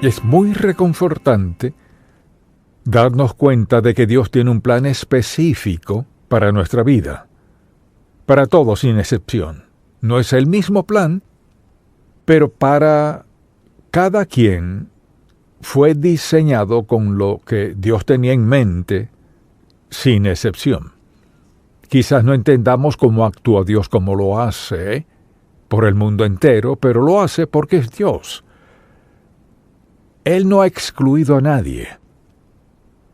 Es muy reconfortante darnos cuenta de que Dios tiene un plan específico para nuestra vida, para todos sin excepción. No es el mismo plan, pero para cada quien fue diseñado con lo que Dios tenía en mente, sin excepción. Quizás no entendamos cómo actúa Dios como lo hace por el mundo entero, pero lo hace porque es Dios. Él no ha excluido a nadie.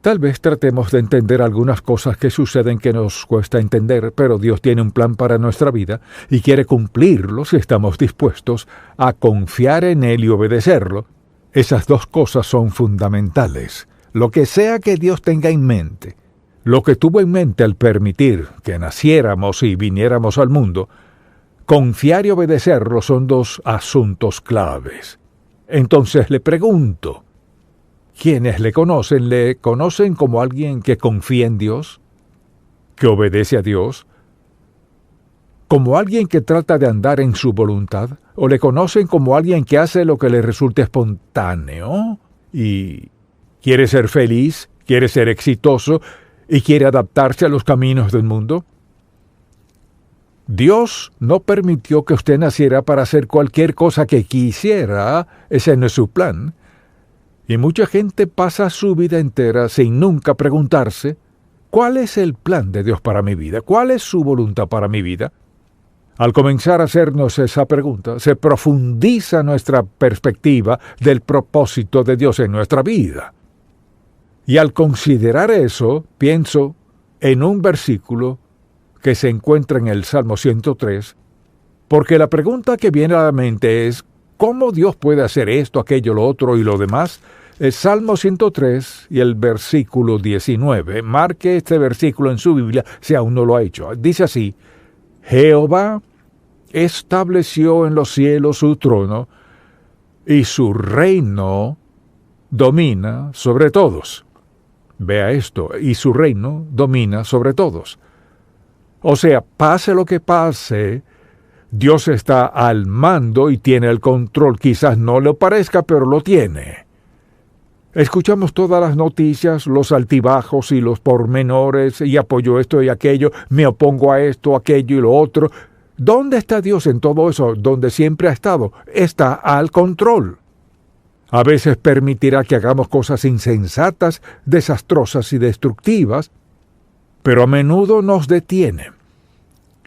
Tal vez tratemos de entender algunas cosas que suceden que nos cuesta entender, pero Dios tiene un plan para nuestra vida y quiere cumplirlo si estamos dispuestos a confiar en Él y obedecerlo. Esas dos cosas son fundamentales. Lo que sea que Dios tenga en mente, lo que tuvo en mente al permitir que naciéramos y viniéramos al mundo, confiar y obedecerlo son dos asuntos claves. Entonces le pregunto, ¿quiénes le conocen como alguien que confía en Dios, que obedece a Dios, como alguien que trata de andar en su voluntad, o le conocen como alguien que hace lo que le resulte espontáneo y quiere ser feliz, quiere ser exitoso y quiere adaptarse a los caminos del mundo? Dios no permitió que usted naciera para hacer cualquier cosa que quisiera. Ese no es su plan. Y mucha gente pasa su vida entera sin nunca preguntarse, ¿cuál es el plan de Dios para mi vida? ¿Cuál es su voluntad para mi vida? Al comenzar a hacernos esa pregunta, se profundiza nuestra perspectiva del propósito de Dios en nuestra vida. Y al considerar eso, pienso en un versículo que se encuentra en el Salmo 103, porque la pregunta que viene a la mente es, ¿cómo Dios puede hacer esto, aquello, lo otro y lo demás? El Salmo 103 y el versículo 19. Marque este versículo en su Biblia si aún no lo ha hecho. Dice así, Jehová estableció en los cielos su trono y su reino domina sobre todos. Vea esto, y su reino domina sobre todos. O sea, pase lo que pase, Dios está al mando y tiene el control. Quizás no le parezca, pero lo tiene. Escuchamos todas las noticias, los altibajos y los pormenores, y apoyo esto y aquello, me opongo a esto, aquello y lo otro. ¿Dónde está Dios en todo eso? Donde siempre ha estado. Está al control. A veces permitirá que hagamos cosas insensatas, desastrosas y destructivas, pero a menudo nos detiene.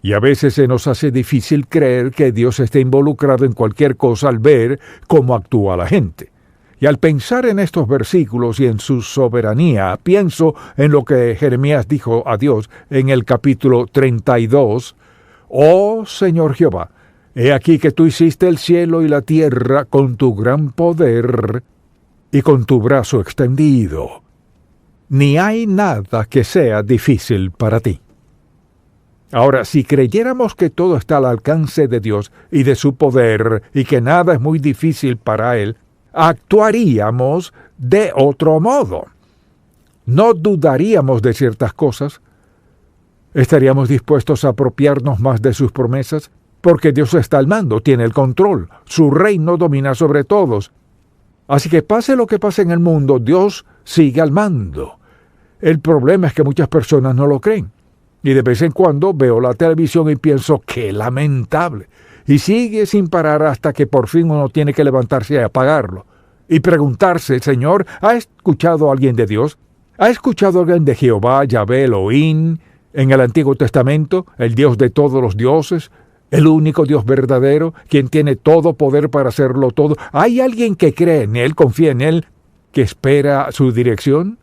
Y a veces se nos hace difícil creer que Dios esté involucrado en cualquier cosa al ver cómo actúa la gente. Y al pensar en estos versículos y en su soberanía, pienso en lo que Jeremías dijo a Dios en el capítulo 32. Oh Señor Jehová, he aquí que tú hiciste el cielo y la tierra con tu gran poder y con tu brazo extendido. Ni hay nada que sea difícil para ti. Ahora, si creyéramos que todo está al alcance de Dios y de su poder y que nada es muy difícil para Él, actuaríamos de otro modo. No dudaríamos de ciertas cosas. Estaríamos dispuestos a apropiarnos más de sus promesas, porque Dios está al mando, tiene el control, su reino domina sobre todos. Así que pase lo que pase en el mundo, Dios sigue al mando. El problema es que muchas personas no lo creen. Y de vez en cuando veo la televisión y pienso, ¡qué lamentable! Y sigue sin parar hasta que por fin uno tiene que levantarse y apagarlo. Y preguntarse, Señor, ¿ha escuchado a alguien de Dios? ¿Ha escuchado a alguien de Jehová, Yahvé, Elohim, en el Antiguo Testamento, el Dios de todos los dioses, el único Dios verdadero, quien tiene todo poder para hacerlo todo? ¿Hay alguien que cree en Él, confía en Él, que espera su dirección?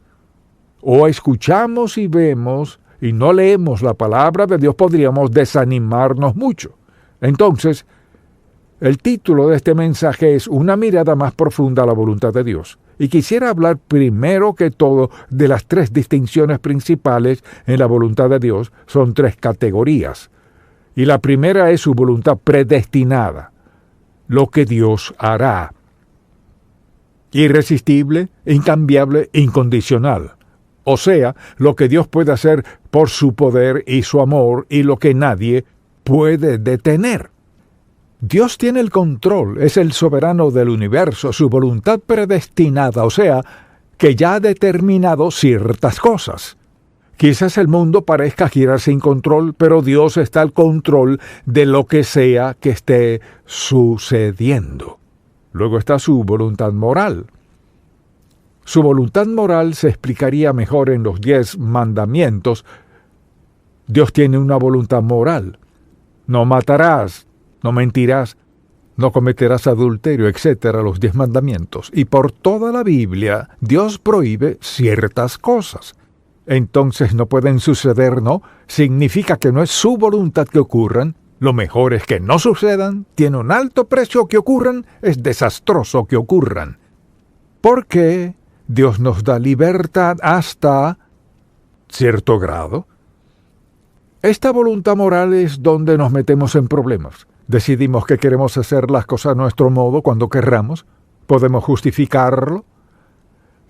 O escuchamos y vemos y no leemos la palabra de Dios, podríamos desanimarnos mucho. Entonces, el título de este mensaje es Una mirada más profunda a la voluntad de Dios. Y quisiera hablar primero que todo de las tres distinciones principales en la voluntad de Dios. Son tres categorías. Y la primera es su voluntad predestinada, lo que Dios hará. Irresistible, incambiable, incondicional. O sea, lo que Dios puede hacer por su poder y su amor y lo que nadie puede detener. Dios tiene el control, es el soberano del universo, su voluntad predestinada, o sea, que ya ha determinado ciertas cosas. Quizás el mundo parezca girar sin control, pero Dios está al control de lo que sea que esté sucediendo. Luego está su voluntad moral. Su voluntad moral se explicaría mejor en los 10 mandamientos. Dios tiene una voluntad moral. No matarás, no mentirás, no cometerás adulterio, etc., los 10 mandamientos. Y por toda la Biblia, Dios prohíbe ciertas cosas. Entonces no pueden suceder, ¿no? Significa que no es su voluntad que ocurran. Lo mejor es que no sucedan, tiene un alto precio que ocurran, es desastroso que ocurran. ¿Por qué Dios nos da libertad hasta cierto grado? Esta voluntad moral es donde nos metemos en problemas. Decidimos que queremos hacer las cosas a nuestro modo cuando querramos. Podemos justificarlo.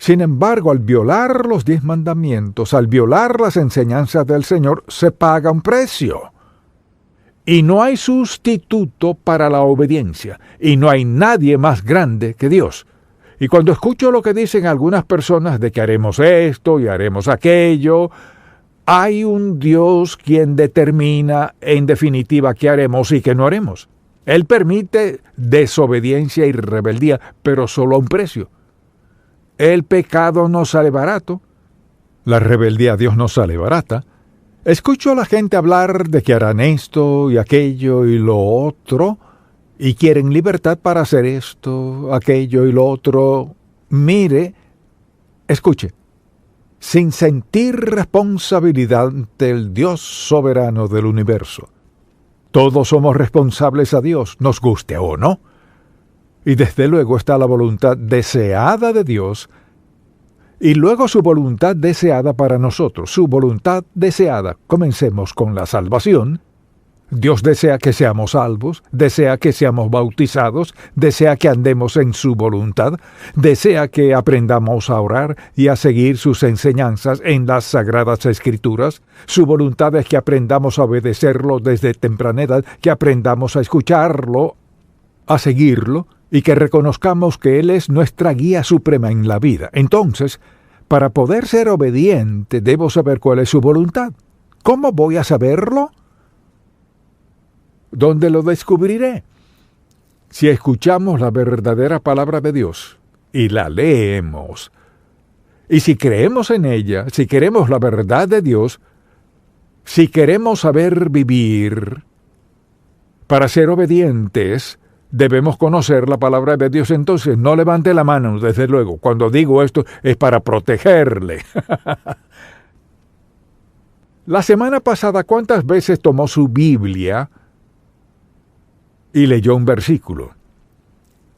Sin embargo, al violar los 10 mandamientos, al violar las enseñanzas del Señor, se paga un precio. Y no hay sustituto para la obediencia. Y no hay nadie más grande que Dios. Y cuando escucho lo que dicen algunas personas de que haremos esto y haremos aquello, hay un Dios quien determina en definitiva qué haremos y qué no haremos. Él permite desobediencia y rebeldía, pero solo a un precio. El pecado no sale barato. La rebeldía a Dios no sale barata. Escucho a la gente hablar de que harán esto y aquello y lo otro, y quieren libertad para hacer esto, aquello y lo otro. Mire, escuche, sin sentir responsabilidad ante el Dios soberano del universo. Todos somos responsables a Dios, nos guste o no. Y desde luego está la voluntad deseada de Dios, y luego su voluntad deseada para nosotros, su voluntad deseada. Comencemos con la salvación. Dios desea que seamos salvos, desea que seamos bautizados, desea que andemos en su voluntad, desea que aprendamos a orar y a seguir sus enseñanzas en las Sagradas Escrituras. Su voluntad es que aprendamos a obedecerlo desde temprana edad, que aprendamos a escucharlo, a seguirlo, y que reconozcamos que Él es nuestra guía suprema en la vida. Entonces, para poder ser obediente, debo saber cuál es su voluntad. ¿Cómo voy a saberlo? ¿Dónde lo descubriré? Si escuchamos la verdadera palabra de Dios y la leemos, y si creemos en ella, si queremos la verdad de Dios, si queremos saber vivir, para ser obedientes, debemos conocer la palabra de Dios. Entonces, no levante la mano, desde luego. Cuando digo esto, es para protegerle. La semana pasada, ¿cuántas veces tomó su Biblia y leyó un versículo?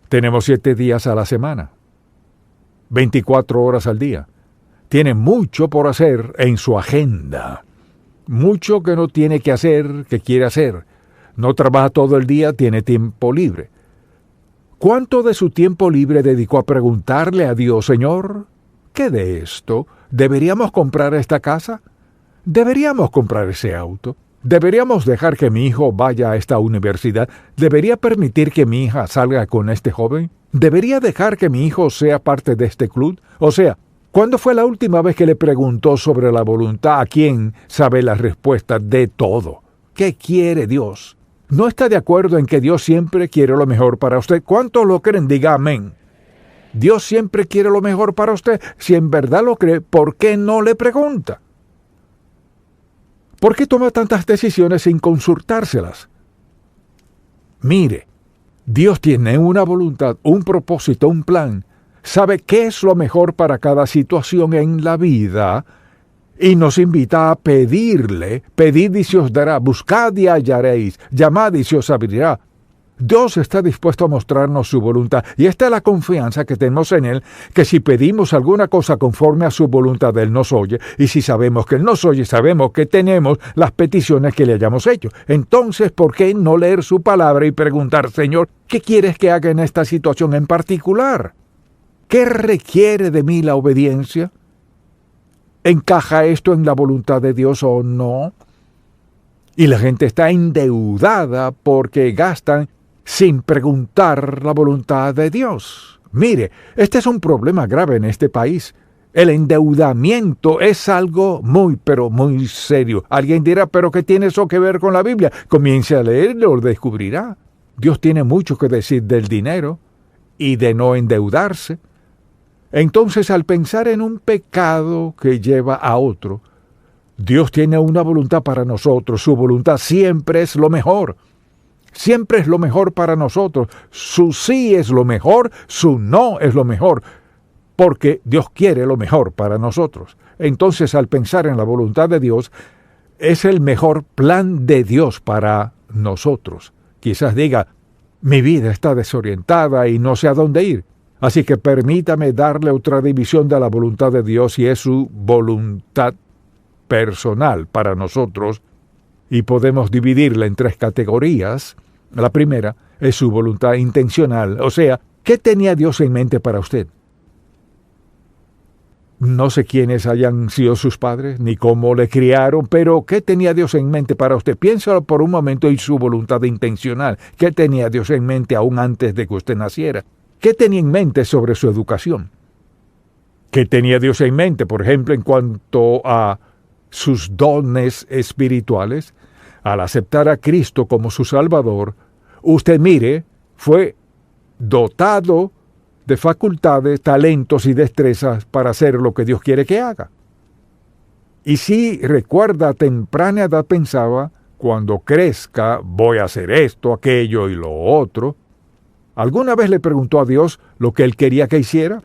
Tenemos 7 días a la semana, 24 horas al día. Tiene mucho por hacer en su agenda. Mucho que no tiene que hacer, que quiere hacer. No trabaja todo el día, tiene tiempo libre. ¿Cuánto de su tiempo libre dedicó a preguntarle a Dios, Señor, ¿qué de esto? ¿Deberíamos comprar esta casa? ¿Deberíamos comprar ese auto? ¿Deberíamos dejar que mi hijo vaya a esta universidad? ¿Debería permitir que mi hija salga con este joven? ¿Debería dejar que mi hijo sea parte de este club? O sea, ¿cuándo fue la última vez que le preguntó sobre la voluntad a quien sabe la respuesta de todo? ¿Qué quiere Dios? ¿No está de acuerdo en que Dios siempre quiere lo mejor para usted? ¿Cuántos lo creen? Diga amén. Dios siempre quiere lo mejor para usted. Si en verdad lo cree, ¿por qué no le pregunta? ¿Por qué toma tantas decisiones sin consultárselas? Mire, Dios tiene una voluntad, un propósito, un plan. Sabe qué es lo mejor para cada situación en la vida y nos invita a pedirle. Pedid y se os dará, buscad y hallaréis, llamad y se os abrirá. Dios está dispuesto a mostrarnos su voluntad, y esta es la confianza que tenemos en Él, que si pedimos alguna cosa conforme a su voluntad, Él nos oye, y si sabemos que Él nos oye, sabemos que tenemos las peticiones que le hayamos hecho. Entonces, ¿por qué no leer su palabra y preguntar, Señor, ¿qué quieres que haga en esta situación en particular? ¿Qué requiere de mí la obediencia? ¿Encaja esto en la voluntad de Dios o no? Y la gente está endeudada porque gastan sin preguntar la voluntad de Dios. Mire, este es un problema grave en este país. El endeudamiento es algo muy, pero muy serio. Alguien dirá, ¿pero qué tiene eso que ver con la Biblia? Comience a leer y lo descubrirá. Dios tiene mucho que decir del dinero y de no endeudarse. Entonces, al pensar en un pecado que lleva a otro, Dios tiene una voluntad para nosotros. Su voluntad siempre es lo mejor. Siempre es lo mejor para nosotros. Su sí es lo mejor, su no es lo mejor, porque Dios quiere lo mejor para nosotros. Entonces, al pensar en la voluntad de Dios, es el mejor plan de Dios para nosotros. Quizás diga, mi vida está desorientada y no sé a dónde ir. Así que permítame darle otra división de la voluntad de Dios, y es su voluntad personal para nosotros, y podemos dividirla en 3 categorías. La primera es su voluntad intencional, o sea, ¿qué tenía Dios en mente para usted? No sé quiénes hayan sido sus padres, ni cómo le criaron, pero ¿qué tenía Dios en mente para usted? Piénsalo por un momento en su voluntad intencional. ¿Qué tenía Dios en mente aún antes de que usted naciera? ¿Qué tenía en mente sobre su educación? ¿Qué tenía Dios en mente, por ejemplo, en cuanto a sus dones espirituales? Al aceptar a Cristo como su Salvador, usted, mire, fue dotado de facultades, talentos y destrezas para hacer lo que Dios quiere que haga. Y si recuerda, a temprana edad pensaba, cuando crezca voy a hacer esto, aquello y lo otro. ¿Alguna vez le preguntó a Dios lo que Él quería que hiciera?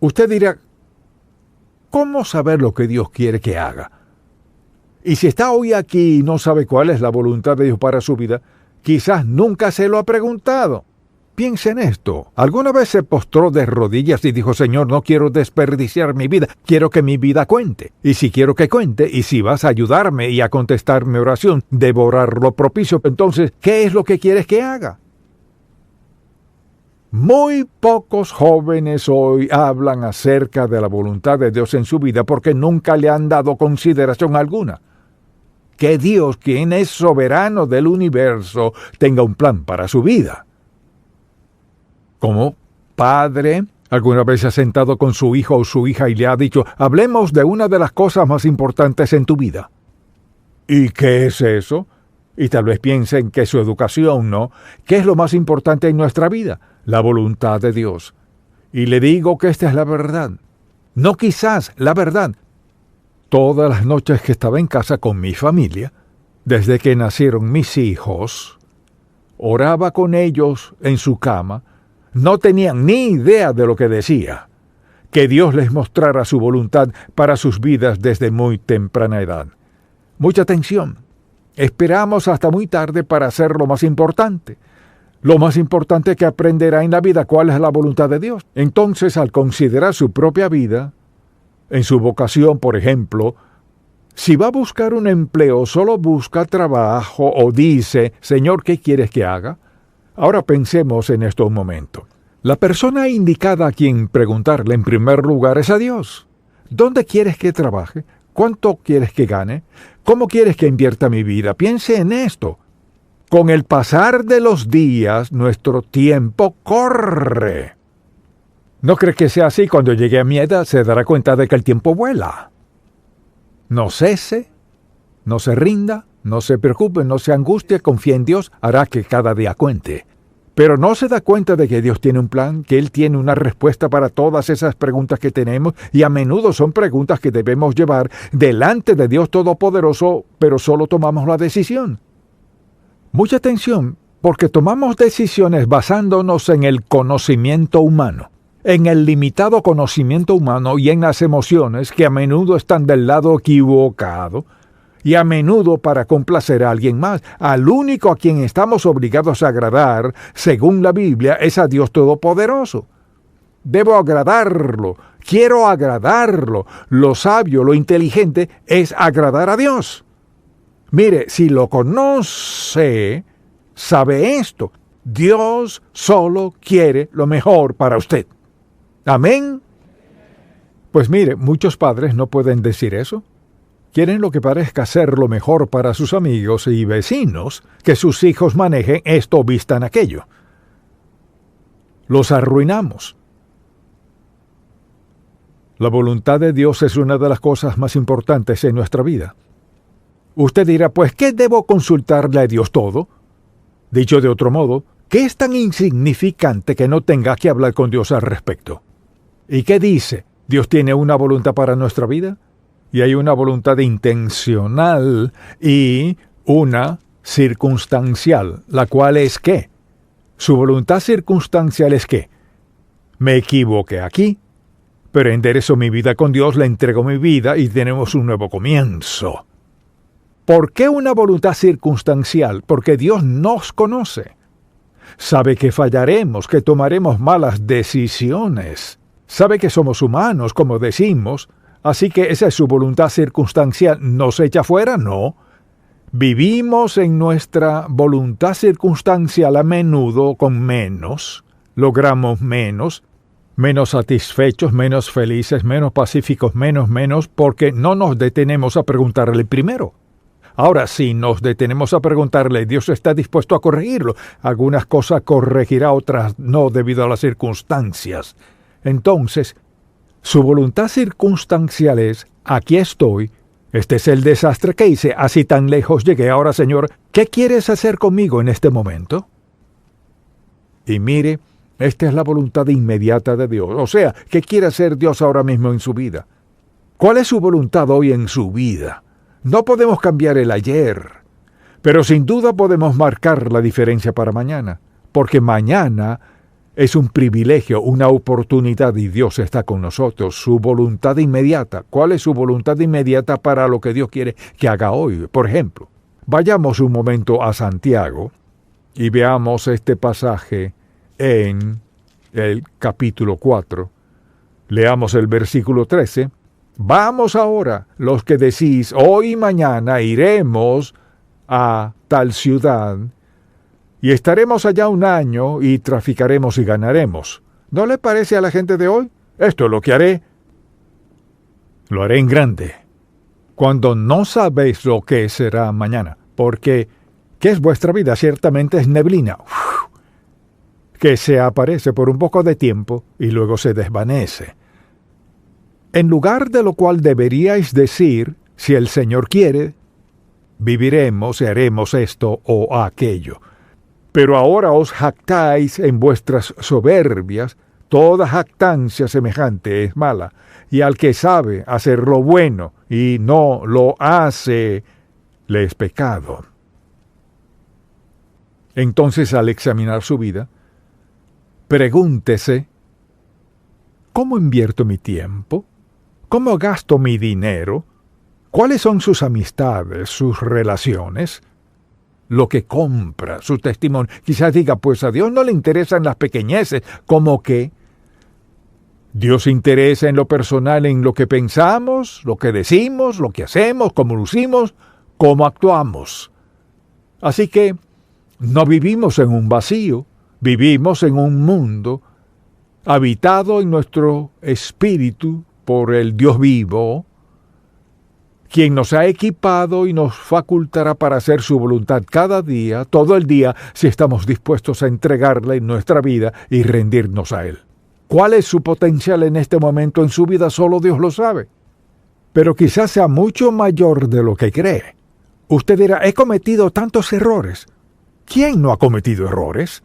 Usted dirá, ¿cómo saber lo que Dios quiere que haga? Y si está hoy aquí y no sabe cuál es la voluntad de Dios para su vida, quizás nunca se lo ha preguntado. Piense en esto. ¿Alguna vez se postró de rodillas y dijo, Señor, no quiero desperdiciar mi vida, quiero que mi vida cuente? Y si quiero que cuente, y si vas a ayudarme y a contestar mi oración, devorar lo propicio, entonces, ¿qué es lo que quieres que haga? Muy pocos jóvenes hoy hablan acerca de la voluntad de Dios en su vida porque nunca le han dado consideración alguna. Que Dios, quien es soberano del universo, tenga un plan para su vida. Como padre, ¿alguna vez se ha sentado con su hijo o su hija y le ha dicho, hablemos de una de las cosas más importantes en tu vida? ¿Y qué es eso? Y tal vez piensen que su educación, ¿no? ¿Qué es lo más importante en nuestra vida? La voluntad de Dios. Y le digo que esta es la verdad. No quizás, la verdad. Todas las noches que estaba en casa con mi familia, desde que nacieron mis hijos, oraba con ellos en su cama. No tenían ni idea de lo que decía. Que Dios les mostrara su voluntad para sus vidas desde muy temprana edad. Mucha atención. Esperamos hasta muy tarde para hacer lo más importante. Lo más importante que aprenderá en la vida, ¿cuál es la voluntad de Dios? Entonces, al considerar su propia vida, en su vocación, por ejemplo, si va a buscar un empleo, solo busca trabajo o dice, Señor, ¿qué quieres que haga? Ahora pensemos en esto un momento. La persona indicada a quien preguntarle en primer lugar es a Dios. ¿Dónde quieres que trabaje? ¿Cuánto quieres que gane? ¿Cómo quieres que invierta mi vida? Piense en esto. Con el pasar de los días, nuestro tiempo corre. ¿No cree que sea así? Cuando llegue a mi edad, se dará cuenta de que el tiempo vuela. No cese, no se rinda, no se preocupe, no se angustie, confíe en Dios, hará que cada día cuente. Pero no se da cuenta de que Dios tiene un plan, que Él tiene una respuesta para todas esas preguntas que tenemos, y a menudo son preguntas que debemos llevar delante de Dios Todopoderoso, pero solo tomamos la decisión. Mucha atención, porque tomamos decisiones basándonos en el conocimiento humano, en el limitado conocimiento humano y en las emociones que a menudo están del lado equivocado, y a menudo para complacer a alguien más. Al único a quien estamos obligados a agradar, según la Biblia, es a Dios Todopoderoso. Debo agradarlo, quiero agradarlo. Lo sabio, lo inteligente es agradar a Dios. Mire, si lo conoce, sabe esto. Dios solo quiere lo mejor para usted. ¿Amén? Pues mire, muchos padres no pueden decir eso. quieren lo que parezca ser lo mejor para sus amigos y vecinos, que sus hijos manejen esto o vistan aquello. Los arruinamos. La voluntad de Dios es una de las cosas más importantes en nuestra vida. Usted dirá, pues, ¿qué debo consultarle a Dios todo? Dicho de otro modo, ¿qué es tan insignificante que no tenga que hablar con Dios al respecto? ¿Y qué dice? ¿Dios tiene una voluntad para nuestra vida? Y hay una voluntad intencional y una circunstancial, la cual es ¿qué? Su voluntad circunstancial es ¿qué? Me equivoqué aquí, pero enderezo mi vida con Dios, le entrego mi vida y tenemos un nuevo comienzo. ¿Por qué una voluntad circunstancial? Porque Dios nos conoce. Sabe que fallaremos, que tomaremos malas decisiones. Sabe que somos humanos, como decimos, así que esa es su voluntad circunstancial. ¿Nos echa fuera? No. Vivimos en nuestra voluntad circunstancial a menudo con menos, logramos menos satisfechos, menos felices, menos pacíficos, menos, porque no nos detenemos a preguntarle primero. Ahora, si nos detenemos a preguntarle, Dios está dispuesto a corregirlo. Algunas cosas corregirá, otras no, debido a las circunstancias. Entonces, su voluntad circunstancial es, aquí estoy, este es el desastre que hice, así tan lejos llegué. Ahora, Señor, ¿qué quieres hacer conmigo en este momento? Y mire, esta es la voluntad inmediata de Dios. O sea, ¿qué quiere hacer Dios ahora mismo en su vida? ¿Cuál es su voluntad hoy en su vida? No podemos cambiar el ayer, pero sin duda podemos marcar la diferencia para mañana, porque mañana es un privilegio, una oportunidad y Dios está con nosotros. Su voluntad inmediata. ¿Cuál es su voluntad inmediata para lo que Dios quiere que haga hoy? Por ejemplo, vayamos un momento a Santiago y veamos este pasaje en el capítulo 4. Leamos el versículo 13. Vamos ahora, los que decís, hoy y mañana iremos a tal ciudad, y estaremos allá un año, y traficaremos y ganaremos. ¿No le parece a la gente de hoy? Esto es lo que haré. Lo haré en grande. Cuando no sabéis lo que será mañana, porque ¿qué es vuestra vida? Ciertamente es neblina, que se aparece por un poco de tiempo y luego se desvanece. En lugar de lo cual deberíais decir, si el Señor quiere, viviremos y haremos esto o aquello. Pero ahora os jactáis en vuestras soberbias. Toda jactancia semejante es mala, y al que sabe hacer lo bueno y no lo hace, le es pecado. Entonces, al examinar su vida, pregúntese, ¿cómo invierto mi tiempo? ¿Cómo gasto mi dinero? ¿Cuáles son sus amistades, sus relaciones? Lo que compra, su testimonio. Quizás diga, pues a Dios no le interesan las pequeñeces, como que Dios se interesa en lo personal, en lo que pensamos, lo que decimos, lo que hacemos, cómo lucimos, cómo actuamos. Así que no vivimos en un vacío, vivimos en un mundo habitado en nuestro espíritu por el Dios vivo, quien nos ha equipado y nos facultará para hacer su voluntad cada día, todo el día, si estamos dispuestos a entregarle nuestra vida y rendirnos a Él. ¿Cuál es su potencial en este momento en su vida? Solo Dios lo sabe. Pero quizás sea mucho mayor de lo que cree. Usted dirá, he cometido tantos errores. ¿Quién no ha cometido errores?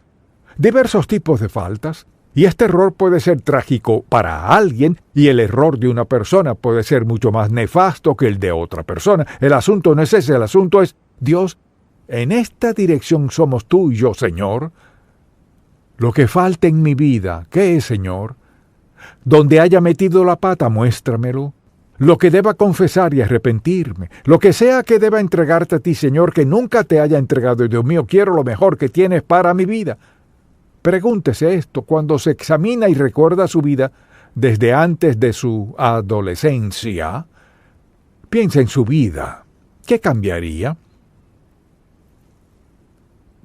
Diversos tipos de faltas. Y este error puede ser trágico para alguien, y el error de una persona puede ser mucho más nefasto que el de otra persona. El asunto no es ese, el asunto es, Dios, en esta dirección somos tú y yo, Señor. Lo que falta en mi vida, ¿qué es, Señor? Donde haya metido la pata, muéstramelo. Lo que deba confesar y arrepentirme. Lo que sea que deba entregarte a ti, Señor, que nunca te haya entregado. Dios mío, quiero lo mejor que tienes para mi vida. Pregúntese esto cuando se examina y recuerda su vida desde antes de su adolescencia. Piensa en su vida. ¿Qué cambiaría?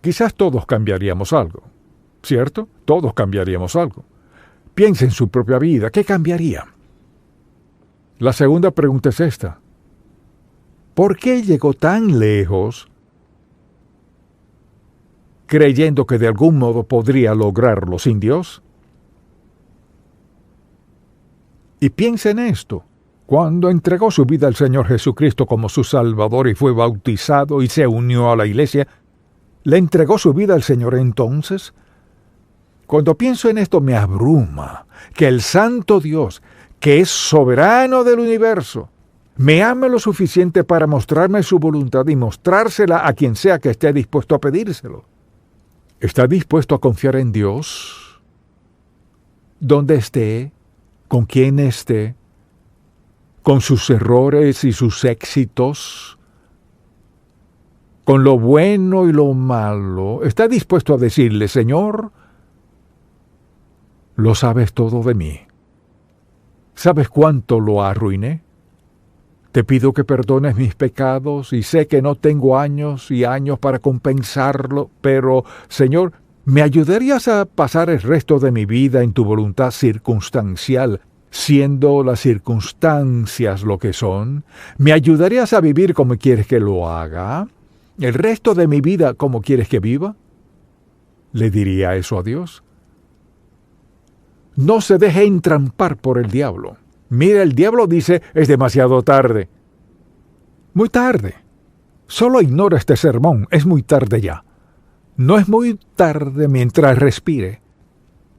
Quizás todos cambiaríamos algo, ¿cierto? Todos cambiaríamos algo. Piensa en su propia vida. ¿Qué cambiaría? La segunda pregunta es esta. ¿Por qué llegó tan lejos creyendo que de algún modo podría lograrlo sin Dios? Y piensa en esto. Cuando entregó su vida al Señor Jesucristo como su Salvador y fue bautizado y se unió a la iglesia, ¿le entregó su vida al Señor entonces? Cuando pienso en esto me abruma que el Santo Dios, que es soberano del universo, me ame lo suficiente para mostrarme su voluntad y mostrársela a quien sea que esté dispuesto a pedírselo. ¿Está dispuesto a confiar en Dios? Donde esté, con quien esté, con sus errores y sus éxitos, con lo bueno y lo malo. ¿Está dispuesto a decirle, Señor, lo sabes todo de mí? ¿Sabes cuánto lo arruiné? Te pido que perdones mis pecados y sé que no tengo años y años para compensarlo, pero, Señor, ¿me ayudarías a pasar el resto de mi vida en tu voluntad circunstancial, siendo las circunstancias lo que son? ¿Me ayudarías a vivir como quieres que lo haga? ¿El resto de mi vida como quieres que viva? ¿Le diría eso a Dios? No se deje entrampar por el diablo. Mira, el diablo dice, es demasiado tarde. Muy tarde. Solo ignora este sermón, es muy tarde ya. No es muy tarde mientras respire.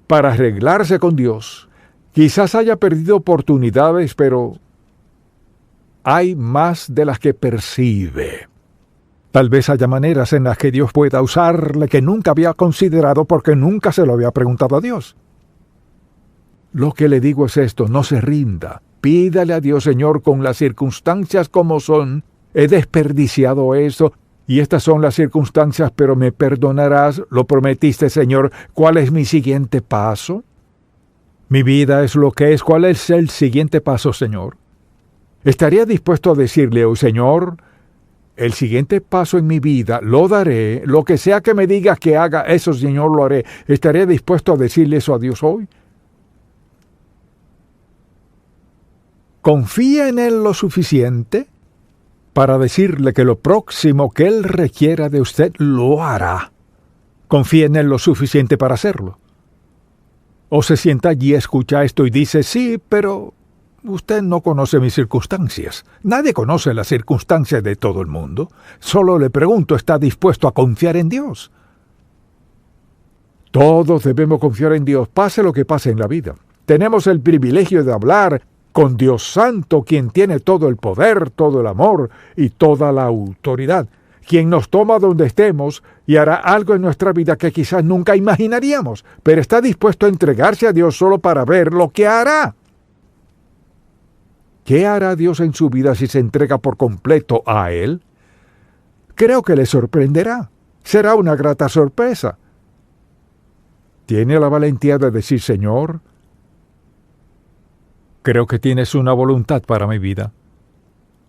Para arreglarse con Dios. Quizás haya perdido oportunidades, pero hay más de las que percibe. Tal vez haya maneras en las que Dios pueda usarle que nunca había considerado porque nunca se lo había preguntado a Dios. Lo que le digo es esto, no se rinda. Pídale a Dios, Señor, con las circunstancias como son. He desperdiciado eso y estas son las circunstancias, pero me perdonarás. Lo prometiste, Señor. ¿Cuál es mi siguiente paso? Mi vida es lo que es. ¿Cuál es el siguiente paso, Señor? Estaría dispuesto a decirle, oh Señor, el siguiente paso en mi vida lo daré. Lo que sea que me digas que haga, eso, Señor, lo haré. ¿Estaría dispuesto a decirle eso a Dios hoy? ¿Confía en Él lo suficiente para decirle que lo próximo que Él requiera de usted lo hará? ¿Confía en Él lo suficiente para hacerlo? ¿O se sienta allí, escucha esto y dice, sí, pero usted no conoce mis circunstancias? Nadie conoce las circunstancias de todo el mundo. Solo le pregunto, ¿está dispuesto a confiar en Dios? Todos debemos confiar en Dios, pase lo que pase en la vida. Tenemos el privilegio de hablar con Dios Santo, quien tiene todo el poder, todo el amor y toda la autoridad, quien nos toma donde estemos y hará algo en nuestra vida que quizás nunca imaginaríamos, pero está dispuesto a entregarse a Dios solo para ver lo que hará. ¿Qué hará Dios en su vida si se entrega por completo a Él? Creo que le sorprenderá. Será una grata sorpresa. ¿Tiene la valentía de decir, Señor, creo que tienes una voluntad para mi vida?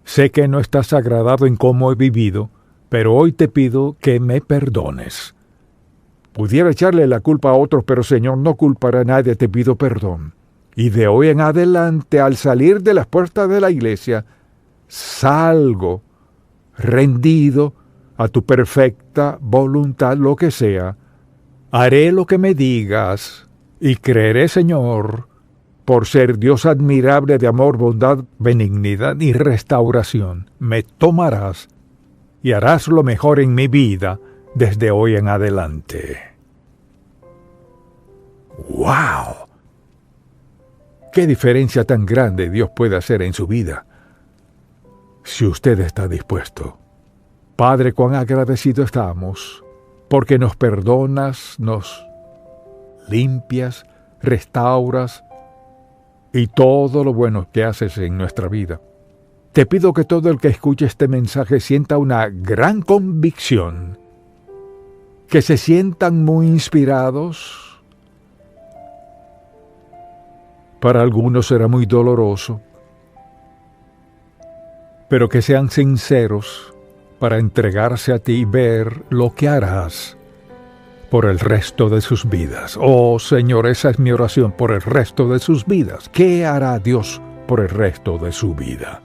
Sé que no estás agradado en cómo he vivido, pero hoy te pido que me perdones. Pudiera echarle la culpa a otros, pero Señor, no culparé a nadie, te pido perdón. Y de hoy en adelante, al salir de las puertas de la iglesia, salgo rendido a tu perfecta voluntad, lo que sea. Haré lo que me digas y creeré, Señor, por ser Dios admirable de amor, bondad, benignidad y restauración. Me tomarás y harás lo mejor en mi vida desde hoy en adelante. ¡Wow! ¡Qué diferencia tan grande Dios puede hacer en su vida! Si usted está dispuesto. Padre, cuán agradecido estamos, porque nos perdonas, nos limpias, restauras, y todo lo bueno que haces en nuestra vida. Te pido que todo el que escuche este mensaje sienta una gran convicción, que se sientan muy inspirados. Para algunos será muy doloroso, pero que sean sinceros para entregarse a ti y ver lo que harás por el resto de sus vidas. Oh Señor, esa es mi oración, por el resto de sus vidas. ¿Qué hará Dios por el resto de su vida?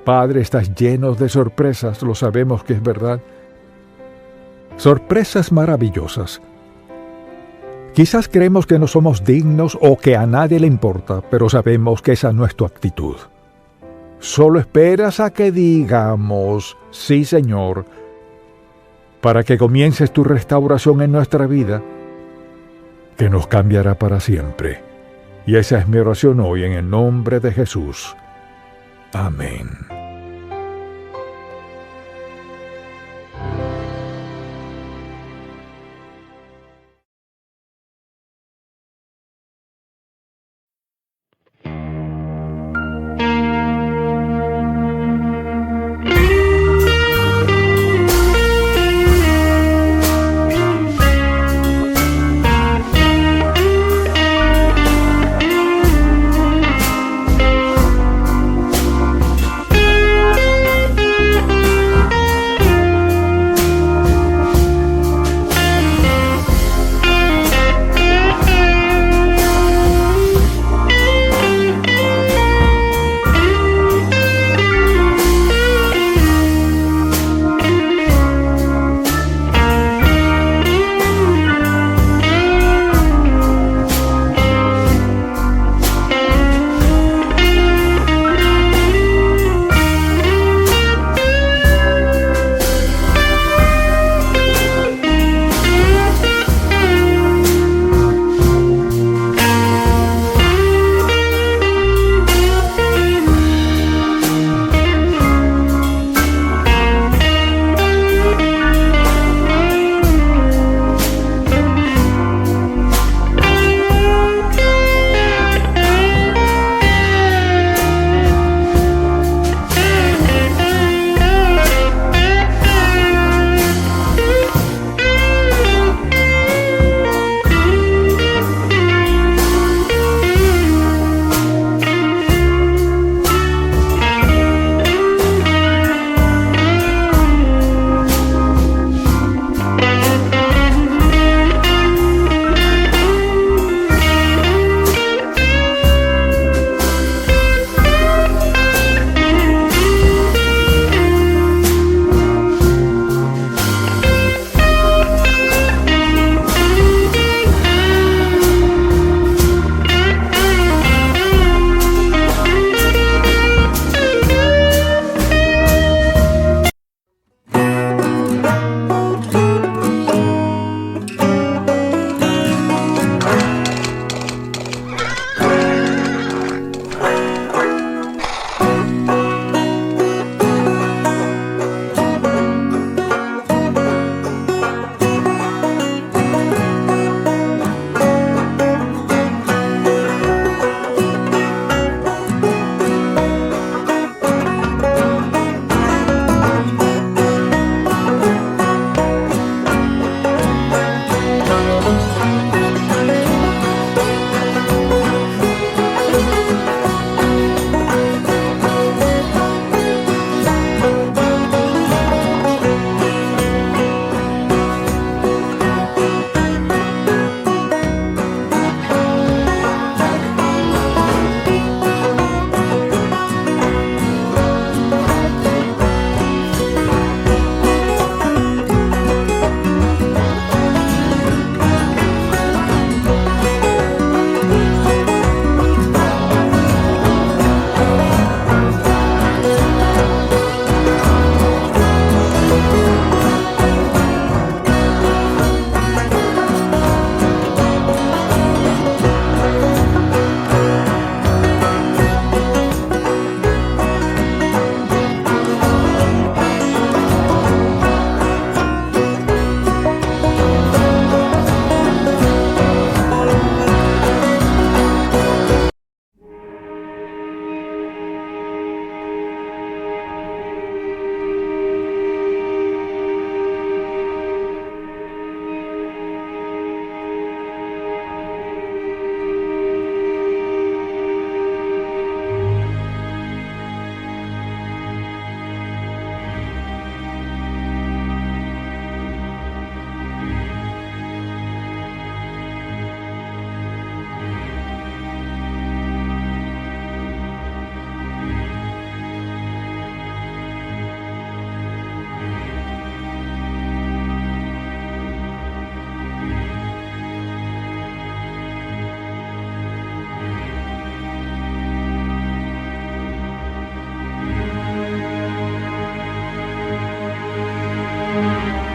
Padre, estás lleno de sorpresas, lo sabemos que es verdad. Sorpresas maravillosas. Quizás creemos que no somos dignos o que a nadie le importa, pero sabemos que esa no es tu actitud. Solo esperas a que digamos, sí, Señor, para que comiences tu restauración en nuestra vida, que nos cambiará para siempre. Y esa es mi oración hoy en el nombre de Jesús. Amén. Música